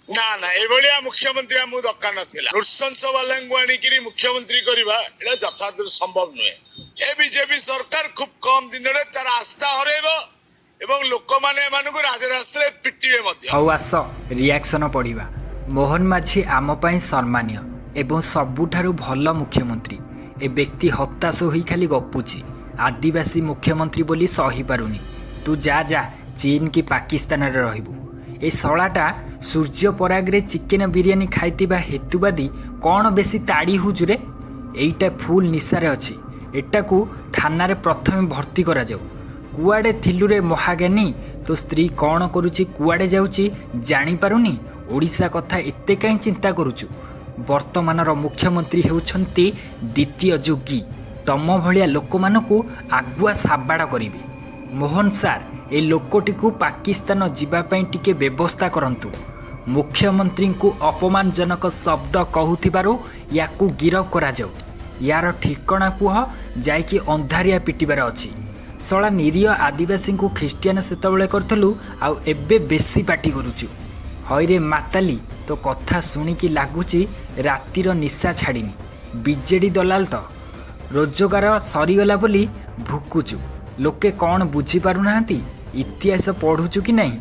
ना ना एभलिया मुख्यमंत्री आमକୁ दरकार नथिला नृशंस वालांगु आनिकिरी मुख्यमंत्री करबा एटा यथार्थ संभव नुहे ए बीजेपी सरकार खूब कम दिन रे तार आस्था हरेबो एवं लोक माने एमानकु राजरास्त्रे पिटिबे मध्ये हौ आस रिएक्शन पढ़िबा मोहन माझी आम पई सम्मान्य एवं सबुठारु भल मुख्यमंत्री ए व्यक्ति हताश होई खाली गपुची आदिवासी मुख्यमंत्री बोली सही पारुनी तू जा जा चीन की पाकिस्तान रे रहिबू ए सलाटा सूर्य परागरे चिकेन बिरियानी खाइतिबा हेतुवादी कौन बेसी ताड़ी हुजुरे एईटा फुल निशारे अछि एटाकू थाना रे प्रथमे भर्ती करा जाऊ कुआडे थिलु रे महाज्ञानी तो स्त्री कौन करुची कुआडे जाउची जानी पारुनी ओडिशा कथा एते काई चिंता करुचु वर्तमानर मुख्यमंत्री हेउछंती द्वितीय जोगी तम भलिया लोक मानकू आगुआ साबाड़ करिवे मोहन सार ए लोकटी को पाकिस्तान जीवापाई टिके व्यवस्था करंतु मुख्यमंत्री को अपमानजनक शब्द कहूथिबारु याकू गिरफ करा जाऊ यार ठिकणा कुह जाइकी अंधारिया पिटिबार अछि सला निरीह आदिवासी को ख्रीस्टियान सेतबेले करथलु आउ एबे बेसी पार्टी करूचु हईरे माताली तो कथा शुणिकी लगुच रातिर निशा छाड़नी बीजेडी दलाल तो रोजगार सरीगला बोली भुकुचु लोके कौन बुझीपारुना इतिहास पढ़ुचु कि नहीं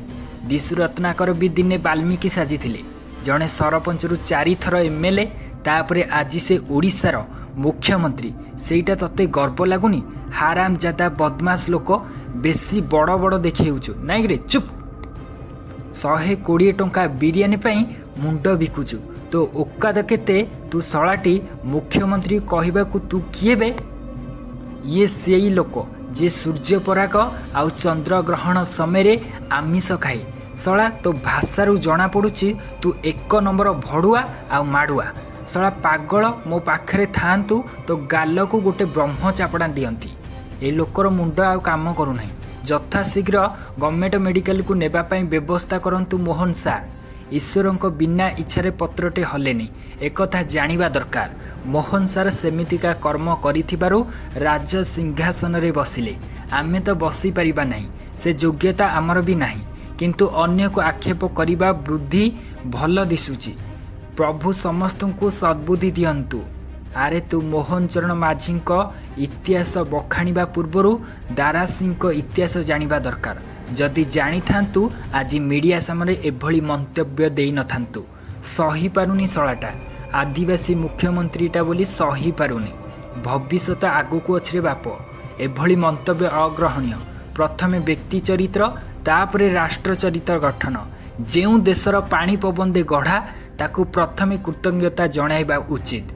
दिशु रत्नाकर भी दिने वाल्मीकि साजिथिले जड़े सरपंच रु 4 थर एमएलए तापरे आज से ओडिशार मुख्यमंत्री सेटा तते गर्व लगुनी हाराम जादा बदमाश लोक बेसी बड़ बड़ देखिउचु नाई रे चुप 120 टंका बिरियानी पाई मुंड बिकुचु तो ओकाद केते तू सलाटी मुख्यमंत्री कहबाकू तू किए बे ये सेई लोक जे सूर्य पराग आउ चंद्र ग्रहण समय आमिष खाए सला तो भाषारू जना पड़ुची तू 1 नंबर भड़ुआ आउ माड़ुआ सला पागल मो पाखरे थांतु तो गाल को गोटे ब्रह्म चापड़ा दियंती ए लोकर मुंड आउ काम करूना यथा शीघ्र गवर्नमेंट मेडिकल को नेबापाई व्यवस्था करंतु मोहन सार ईश्वर को बिना इच्छारे पत्रटे हलेनी एकथा जानिबा दरकार मोहन सार सेमितिका कर्म करिथिबारु राज सिंहासन रे बसिले आमे तो बसी परिबा नहीं से योग्यता आमर भी नहीं किंतु अन्य को आक्षेप करिबा वृद्धि भल दिसुची प्रभु समस्त को सद्बुद्धि दियंतु आरे तू मोहन चरण माझी इतिहास बखाणिबा पूर्वरु दारा सिंह इतिहास जानिबा दरकार जदि जानी थांतु आज मीडिया सामने एभली मंतव्य देई न थांतु सही पारुनी सलाटा आदिवासी मुख्यमंत्रीटा बोली सही पारुनी भविष्यत आगु को अच्छे बाप एभली मंतव्य अग्रहणीय प्रथमे व्यक्ति चरित्र तापरे राष्ट्र चरित्र गठन जेउ देशर पानी पवन दे गढ़ा ताकू प्रथमे कृतज्ञता जणाइबा उचित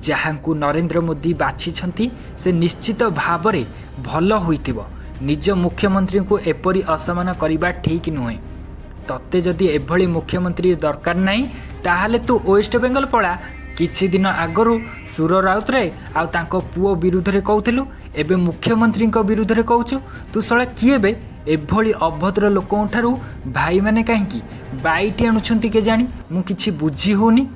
जहाँकू नरेंद्र मोदी बाछिछंती से निश्चित भावरे भल होइतिबो निज मुख्यमंत्री को एपरी असमान करिबा ठीक नुहे तत्ते जदि एभली मुख्यमंत्री दरकार नहीं ताहले तू वेस्ट बेंगल पड़ा किछि दिन आगरू सुर राउतरे आउ तांको पुओ विरुद्ध रे कहउथिलु एबे मुख्यमंत्री को विरुद्ध रे कहउछु तू सळा किए बे एभली अभद्र लोकों ठारू भाई माने काहेकि बाईटी आणुछंती के जानी मु किछि बुझी होनी।